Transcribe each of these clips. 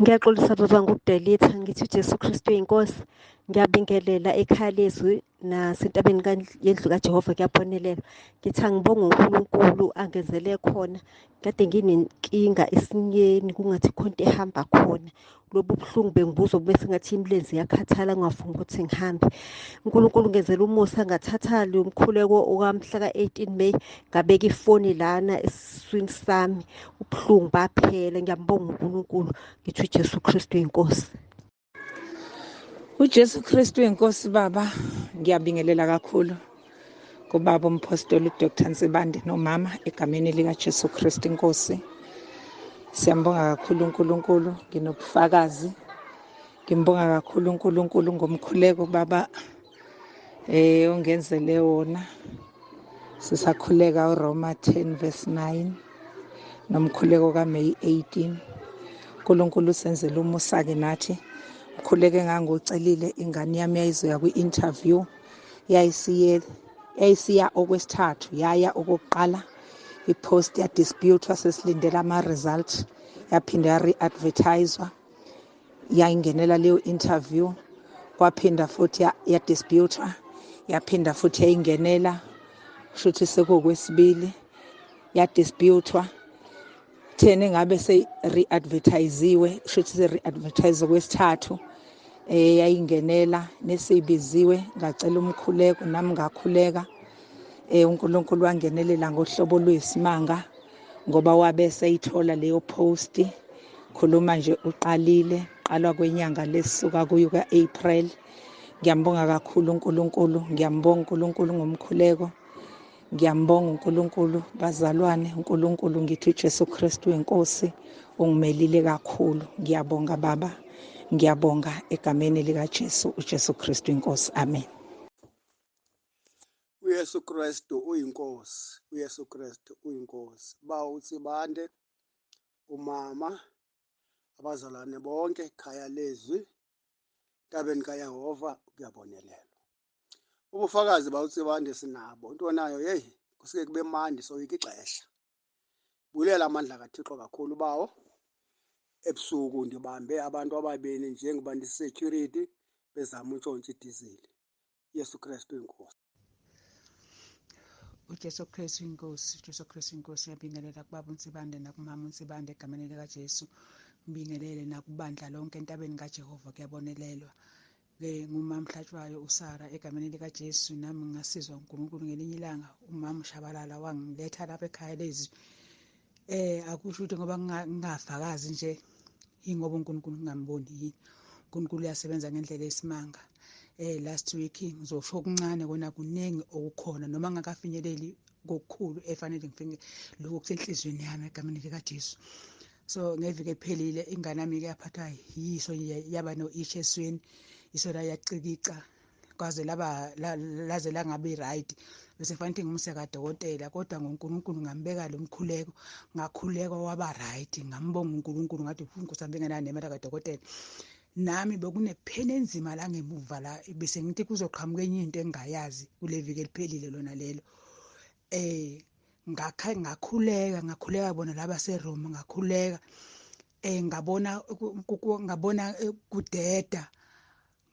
Ngiyaxolisa baba ngokudelitha ngithi uJesu Kristu inkosi. Ngiyabingelela ekhaya lezwi nasentabeni yendlu kaJehova kuyabonelela. Ngithi angibonge uNkulunkulu angenzele khona. Kade nginenkinga esinyeni kungathi khona into ehamba khona. Lobu buhlungu bengibuzwa bube sengathi imilenze iyakhathala ngingafuni ukuthi ngihambe. uNkulunkulu ngenzela umusa ngathatha lo mkhuleko okamhla ka-18 May ngabeka ifoni lana esiswini sami. Ubuhlungu baphela. Ngiyambonga uNkulunkulu. Ngithi uJesu Kristu inkosi. uJesu Kristu inkosi baba, ngiyabingelela kakhulu kubaba umpostoli uDr Nsibande nomama egameni lika Jesu Kristu inkosi. Siyambonga kakhulu uNkulunkulu, nginobufakazi. Ngimbonga kakhulu uNkulunkulu ngomkhuleko baba ongenzele wona. Sisakhuleka uRoma 10:9 nomkhuleko kaMay 18. uNkulunkulu senzele umusa-ke nathi. Mkhuleke ngangocelile ingane yami yayizoya kwi-interview, yayisiya okwesithathu, yaya okokuqala i-post yadisputwa, sesilindela ama-result, yaphinda ya-re-advertiswa, yayingenela leyo interview, kwaphinda futhi yadisputwa, yaphinda futhi yayingenela, shuthi sekukwesibili, yadisputwa. Thena engabe se-re-advertisiwe, shuthi se-re-advertise kwesithathu, yayingenela nesibiziwe, ngacela umkhuleko nami ngakhuleka. uNkulunkulu wangenelela ngohlobo lwesimanga ngoba wabe seyithola leyo post. Khuluma nje uqalile, qalwa kwenyanga lesisuka kuyo ka-April. Ngiyambonga kakhulu uNkulunkulu, ngiyambonga uNkulunkulu ngomkhuleko. Ngiyambonga uNkulunkulu bazalwane, uNkulunkulu ngithi uJesu Kristu inkosi ungimelile kakhulu. Ngiyabonga baba, ngiyabonga egameni lika Jesu, uJesu Kristu inkosi. Amen. uYesu Kristu uyinkosi, uYesu Kristu uyinkosi. Nsibande, umama, abazalwane bonke, ekhaya lezwi, entabeni kaYehova kuyabonelelwa. Ubufakazi Nsibande sinabo. Into nayo kusike kube mandi soyika ixesha. Bulela amandla kaThixo kakhulu bawo. Ebusuku ndibambe abantu ababini njengoba ndisecurity bezama untshontsha idizili. Yesu Kristu inkosi. uJesu Kristu inkosi, uJesu Kristu inkosi. Ngiyabingelela kubaba uNsibande nakumama uNsibande egameni likaJesu. Ngibingelele nakubandla lonke entabeni kaJehova kuyabonelelwa. Ngumama Mhlatshwayo uSara egameni likaJesu. Nami ngasizwa uNkulunkulu ngelinye ilanga umama uShabalala wangiletha lapha ekhaya lezwi. Akusho ukuthi ngoba ngingafakazi nje ingoba uNkulunkulu ngingamboni yini. uNkulunkulu uyasebenza ngendlela esimanga. Last week ngizosho okuncane kona kuningi okukhona noma ngakafinyeleli kokukhulu efanele ngifinye lokho kusenhlizweni yami egameni likaJesu. So ngeviki eliphelile ingane yami yaphathwa yiso yaba no-issue esweni, iso la yacikica kwaze laze langabe right. Bese fanele ngimse kadokotela kodwa ngoNkulunkulu ngambeka lo mkhuleko, ngakhuleka waba right. Ngambonga uNkulunkulu ngathi uNkosi ambingenani nemali kadokotela. Nami bekunepheni enzima la ngemuva la bese ngithi kuzoqhamuka enye into engayazi kule viki eliphelile lona lelo. Ngakhuleka bona laba seRoma, ngakhuleka ngabona kudeda,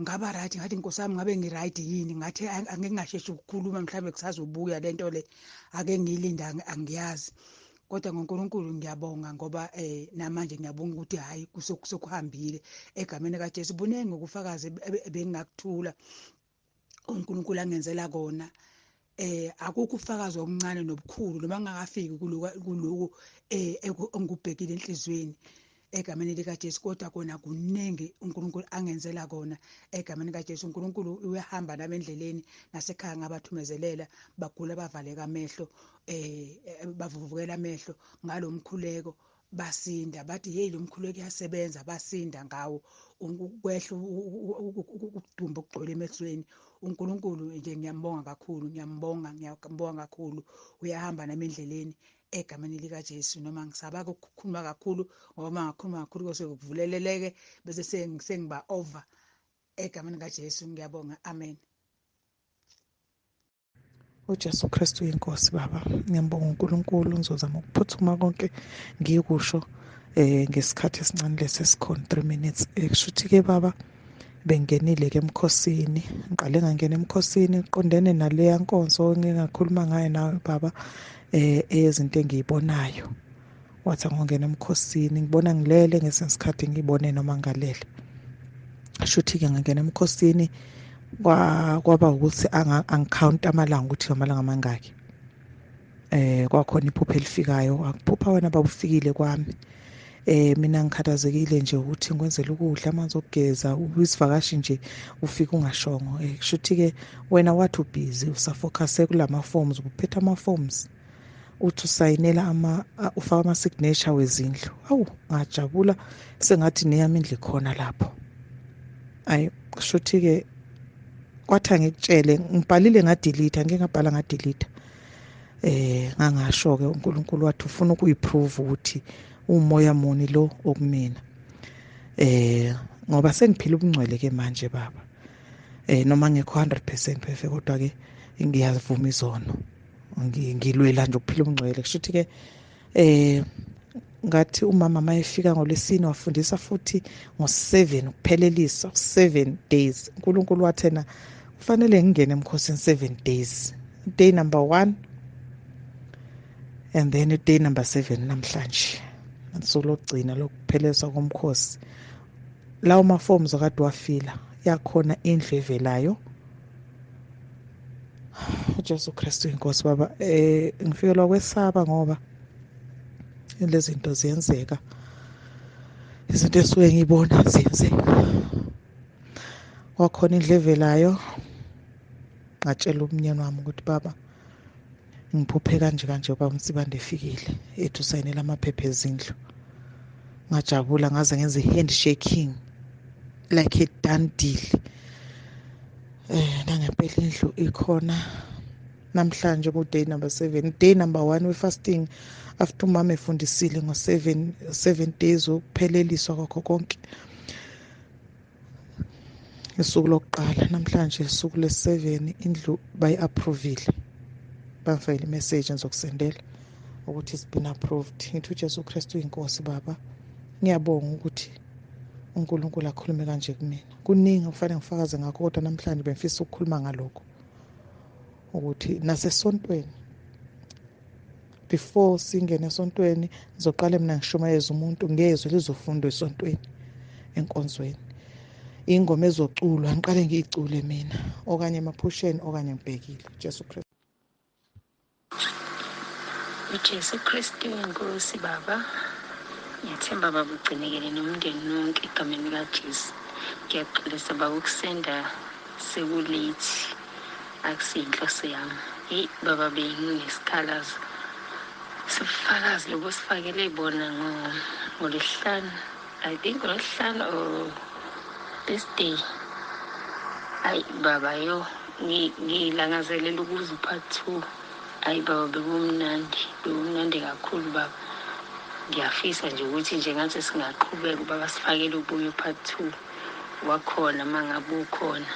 ngaba right, ngathi Nkosi yami ngabe ngi-right yini, ngathi angeke ngasheshi ukukhuluma mhlawumbe kusazobuya lento le, ake ngiyilinda angiyazi. Kodwa ngoNkulunkulu ngiyabonga ngoba namanje ngiyabonga ukuthi hayi kusokuhambile egameni kaJesu. Buningi ukufakazi bengingakuthula uNkulunkulu angenzela kona. Akukho ufakazi omncane nobukhulu noma ngingakafiki kuloko engubhekile enhlizweni egameni likaJesu, kodwa kona kuningi uNkulunkulu angenzela kona egameni kaJesu. uNkulunkulu uyahamba nami endleleni nasekhaya ngabathumezelela, bagula bavaleka amehlo, bavuvukela amehlo ngalo mkhuleko, basinda. Bathi hey lo mkhuleko uyasebenza, basinda ngawo. Kwehla ukudumba okugcwele emehlweni. uNkulunkulu nje ngiyambonga kakhulu, ngiyambonga kakhulu. Uyahamba nami endleleni egameni likaJesu. Noma ngisaba ukukhuluma kakhulu ngoba mangakhuluma kakhulu kose kuvuleleleke bese sengiba over egameni kaJesu. Ngiyabonga. Amen. uJesu Kristu inkosi baba. Ngiyambonga uNkulunkulu, ngizozama ukuphuthuma konke ngiyikusho ngesikhathi esincane lesesikhona 3 minutes. Kushuthi ke baba bengenile ke emkhosini, ngiqale ngangena emkhosini qondene naleya nkonzo ngingakhuluma ngayo nawe baba, eyezinto engiyibonayo. Wathi angongena emkhosini ngibona ngilele, ngesinye isikhathi ngibone noma ngalele. Shuthi ke ngangena emkhosini kwaba ukuthi angikhawunta amalanga ukuthi amalanga amangaki. Kwakhona iphupho elifikayo, akuphupha wena babufikile kwami. Mina ngikhathazekile nje ukuthi ngikwenzela ukudla, amanzi okugeza, ubisivakashi nje ufike ungashongo. Kushuthi ke wena wathi ubhizi usafocuse kulama forms, uphethe ama forms uthi usayinela ufaka ama signature wezindlu. Awu, ngajabula sengathi neyami indlu khona lapho. Kushuthi ke kwathi ngikutshele ngibhalile ngadelete, ngeke ngabhala ngadelete. Ngangasho ke uNkulunkulu wathi ufuna ukuyiprove ukuthi umoya muni lo okumina. Ngoba sengiphila ubungcwele ke manje baba. Noma ngekho 100% perfect, kodwa ke ngiyavuma izono. Ngilwela nje ukuphila ubungcwele. Kushuthi ke ngathi umama mayefika ngoLwesine wafundisa futhi ngo7 ukuphelelisa 7 days. uNkulunkulu wathena kufanele ngingene emkhosini 7 days. Day number 1 and then day number 7 namhlanje. Nsuku lokugcina lokuphelezwa komkhosi. Lawo maforms akade wafila yakhona indlu evelayo. uJesu Kristu inkosi baba. Ngifikelwa kwesaba ngoba lezi zinto ziyenzeka. Izinto esuke ngibona ziyenzeka. Kwakhona indlu evelayo. Ngatshela umnyeni wami ukuthi baba ngiphuphe kanje baba uMsibande efikile ethi usayinela amaphepha ezindlu. Ngajabula ngaze ngenze handshaking like a done deal. Nangempela indlu ikhona namhlanje ku day number 7. Day number 1 we fasting after umama efundisile ngo7 days ukupheleliswa kwakho konke. Isuku lokuqala namhlanje isuku le7 indlu bayi-approvile. Bangifayile message ngizokusendela ukuthi it's been approved. Ngithi uJesu Kristu inkosi baba. Ngiyabonga ukuthi uNkulunkulu akhulume kanje kumina. Kuningi okufanele ngifakaze ngakho, kodwa namhlanje bengifisa ukukhuluma ngalokho. Ukuthi nasesontweni before singene esontweni ngizoqala mina ngishumayeza umuntu ngezwe lizofundwa esontweni enkonzweni. Ingoma ezoculwa ngiqale ngiyicule mina okanye emaphusheni okanye ngibhekile. Jesu Kristu. uJesu Kristu inkosi baba. Ngiyathemba baba ugcinekele nomndeni nonke egameni likaJesu. Ngiyaxolisa baba ukusenda sekulate, akusiyinhloso yami. Baba benginesikhalazo. Sifakazi lobo sifakele bona ngoLwesihlanu. I think ngoLwesihlanu or this day. Baba yo ngilangazelela ukuza part 2. Baba bekumnandi kakhulu baba. Ngiyafisa nje ukuthi njengathi singaqhubeka baba sifakele ubuye part 2 wakhona mangabe ukhona.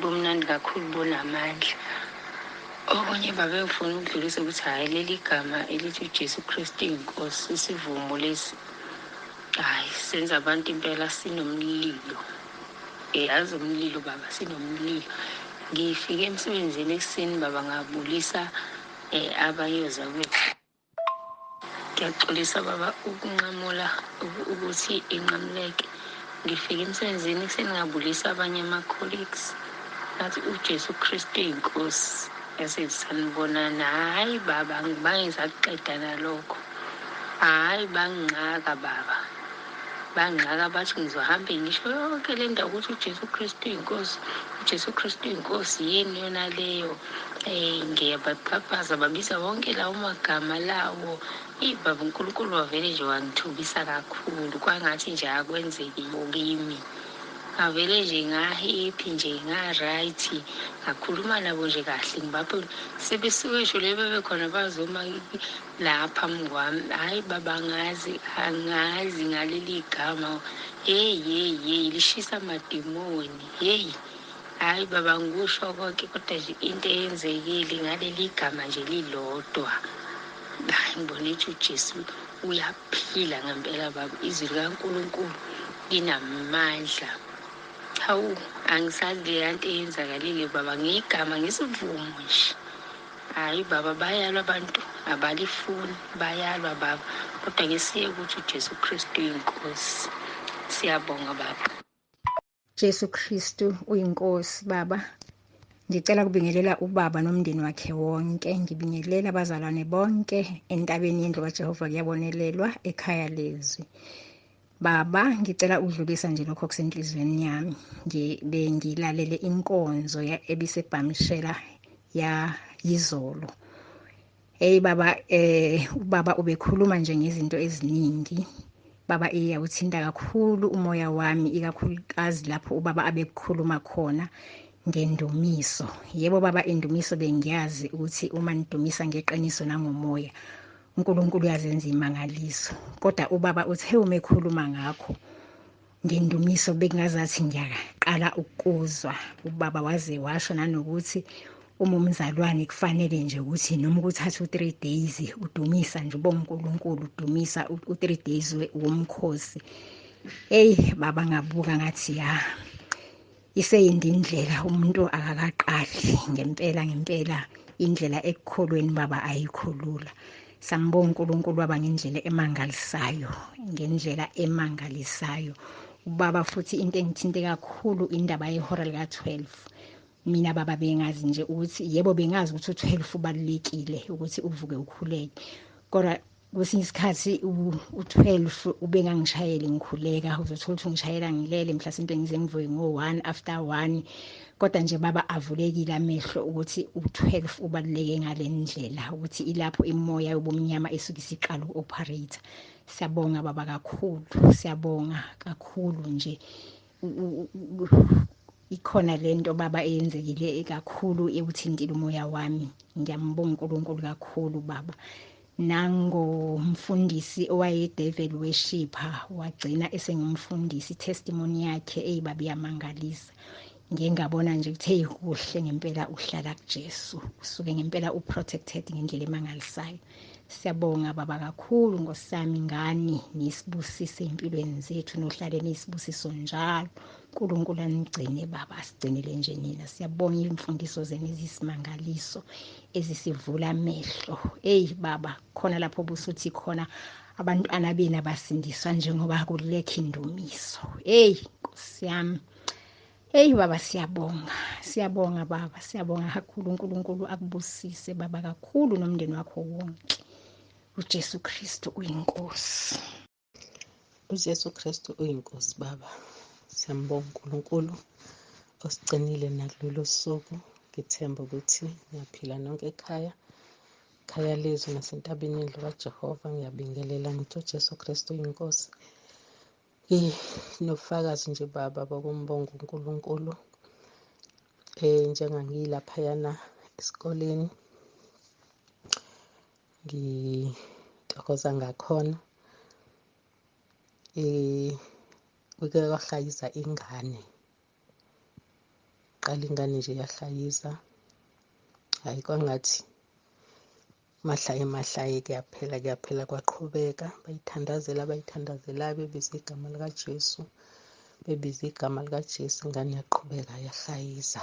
Bomnandi kakhulu bonamandla. Okunye baba ngifuna ukudlulisa ukuthi leli gama elithi uJesu Kristu inkosi isivumo lesi senza abantu impela sinomlilo. Yazi umlilo baba, sinomlilo. Ngifike emsebenzini ekseni baba ngabulisa abayoza kwethu. Ngiyaxolisa baba ukunqamula ukuthi inqamuleke. Ngifike emsebenzini ekseni ngabulisa abanye ama-colleagues. Nathi uJesu Kristu inkosi. Yasethi sanibonana. Baba ngibangizakuqeda nalokho. Bangingxaka baba. Bangixaka bathi ngizohambe ngisho yonke le ndawo ukuthi uJesu Kristu inkosi. uJesu Kristu inkosi yini yona leyo. Ngiyabaqhaphaza babiza wonke lawo magama lawo. Baba uNkulunkulu wavele nje wangithubisa kakhulu. Kwangathi nje akwenzeki kimi. Ngavele nje ngahappy nje nga-right. Ngakhuluma nabo nje kahle ngibapho sebesuke ngisho le bebekhona bazoma lapha phambi kwami. Baba angazi ngaleli gama. Lishisa amadimoni. Baba ngikusho konke kodwa nje into eyenzekile ngaleli gama nje lilodwa. Ngibona ukuthi uJesu uyaphila ngempela baba. Izwi likaNkulunkulu linamandla. Hawu, angisazi leya nto eyenzakalile baba, ngigama ngisivumo nje. Hayi baba, bayalwa abantu, abalifuni, bayalwa baba, kodwa ngesiye ukuthi uJesu Kristu uyinkosi. Siyabonga baba. Jesu Kristu uyinkosi baba. Ngicela ukubingelela ubaba nomndeni wakhe wonke. Ngibingelela abazalwane bonke entabeni yendlu kaJehova kuyabonelelwa ekhaya lezwi. Baba, ngicela ukudlulisa nje lokho kusenhlizweni yami. Bengilalele inkonzo ebisebhamishela yizolo. Hey baba, ubaba ubekhuluma nje ngezinto eziningi. Baba, iyawuthinta kakhulu umoya wami, ikakhulukazi lapho ubaba abekhuluma khona ngendumiso. Yebo baba, indumiso bengiyazi ukuthi uma nidumisa ngeqiniso nangomoya, uNkulunkulu uyazenza imangaliso. Kodwa ubaba uthe uma ekhuluma ngakho ngendumiso bekungazathi ngiyaqala ukuzwa. Ubaba waze washo nanokuthi uma umzalwane kufanele nje ukuthi noma ukuthatha u3 days udumisa nje uNkulunkulu, udumisa u3 days womkhosi. Hey baba, ngabuka ngathi ya iseyindi indlela umuntu akakaqali. Ngempela indlela ekukholweni baba ayikho lula. Sambonga uNkulunkulu waba ngendlela emangalisayo. Ubaba futhi into engithinte kakhulu indaba yehora lika-12. Mina baba bengazi nje ukuthi yebo bengazi ukuthi u12 ubalulekile ukuthi uvuke ukhuleke. Kodwa kwesinye isikhathi u12 ubengangishayeli ngikhuleka, uzothola ukuthi ngishayela ngilele mhlasimpe ngize ngivuke ngo1 after 1. Kodwa nje baba avulekile amehlo ukuthi u12 ubaluleke ngalendlela, ukuthi ilapho imoya yobumnyama esuke isiqala uoperate. Siyabonga baba kakhulu, siyabonga kakhulu nje. Ikhona lento baba eyenzekile kakhulu ekuthintile umoya wami. Ngiyambonga uNkulunkulu kakhulu baba. Nangomfundisi owayeDevil worshipper wagcina esengumfundisi, testimony yakhe baba iyamangalisa. Ngiyengabona nje ukuthi kuhle ngempela uhlala kuJesu, usuke ngempela uprotected ngendlela emangalisayo. Siyabonga baba kakhulu ngosami ngani nisibusise empilweni zethu, nohlale nisibusiso njalo. uNkulunkulu anigcine baba, asigcinele nje nina. Siyabonga imfundiso zenu ezisimangaliso ezisivula amehlo. Baba, khona lapho busuthi khona abantwana bena basindiswa njengoba kulekha indumiso. Nkosi yami. Baba, siyabonga baba, siyabonga kakhulu. uNkulunkulu akubusise baba kakhulu nomndeni wakho wonke. uJesu Kristu uyinkosi. uJesu Kristu uyinkosi baba. Siyambonga uNkulunkulu osigcinile nakulolu suku. Ngithemba ukuthi ngiyaphila nonke ekhaya lezwi nasentabeni yendlu kaJehova. Ngiyabingelela ngithi uJesu Kristu uyinkosi. Nofakazi nje baba bokumbonga uNkulunkulu. Njengangilaphayana esikoleni ngitokoza ngakhona. Kuke kwahlayiza ingane, qala ingane nje yahlayiza. Hayi kwangathi mahlaye kuyaphela kwaqhubeka. Bayithandazela bebiza igama likaJesu, ingane yaqhubeka yahlayiza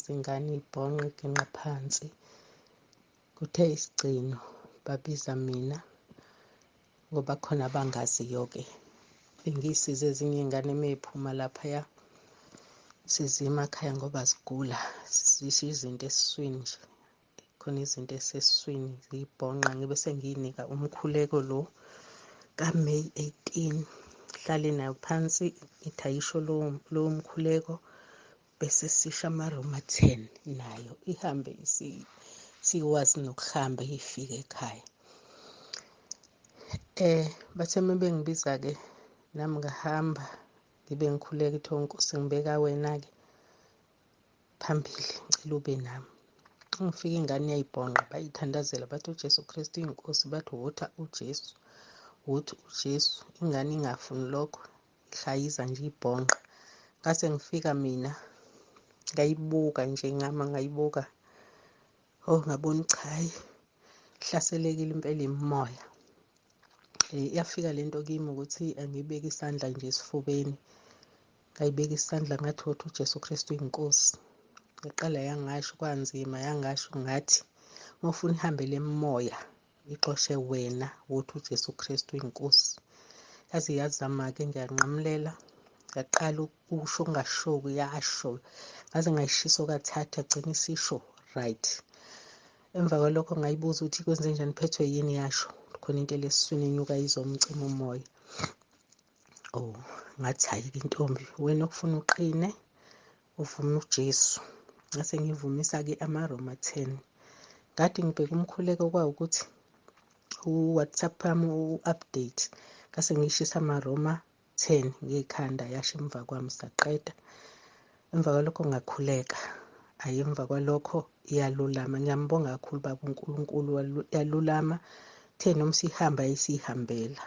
ingane ibhonqa igenqa phansi. Kuthe isigcino babiza mina ngoba khona abangaziyo-ke. Bengisize ezinye iy'ngane meyiphuma laphaya size emakhaya ngoba sigula, sisho izinto esiswini nje. Khona izinto esesiswini ziyibhonqa, ngibe sengiyinika umkhuleko lo kaMeyi 18. Hlale nayo phansi ithi ayisho lowo mkhuleko bese sisho amaroma 10 nayo ihambe siwazi nokuhamba ifike ekhaya. Bathe bengibiza-ke nami ngahamba ngibe ngikhuleka, ithi Nkosi ngibeka wena-ke phambili, ngicela ube nami. Ngifika ingane yayibhonqa, bayithandazela bathi uJesu Kristu inkosi, bathi uJesu. Ingane ingafuni lokho, ihlayiza nje ibhonqa. Ngase ngifika mina ngayibuka nje ngayibuka. Ngabona cha, hayi ihlaselekile impela imoya. Iyafika lento kimi ukuthi angibeke isandla nje esifubeni, ngayibeka isandla ngathi ukuthi uJesu Kristu inkosi. Yaqala yangasho kwanzima, yangasho ngathi ngofuna ihambele emoya ixoshe wena wothi uJesu Kristu inkosi. Yazi yazama-ke ngiyanqamulela, yaqala ukusho kungasho-ke yasho, ngaze ngayishiso kathathu yagcina isisho right. Emva kwalokho ngayibuza ukuthi kwenze njani, phethwe yini, yasho khona into lesiswini enyuka izomcima umoya. Ngathi hayi-ke ntombi, wena okufuna uqine uvume uJesu. Ngase ngivumisa-ke amaRoma 10. Ngathi ngibheka umkhuleko kwawo ukuthi u-WhatsApp yami u-update, ngase ngishisa amaRoma 10 ngekhanda, yasho emva kwami saqeda. Emva kwalokho ngakhuleka, hhayi emva kwalokho iyalulama. Ngiyambonga kakhulu Baba uNkulunkulu, yalulama. Noma sihamba yayisihambela.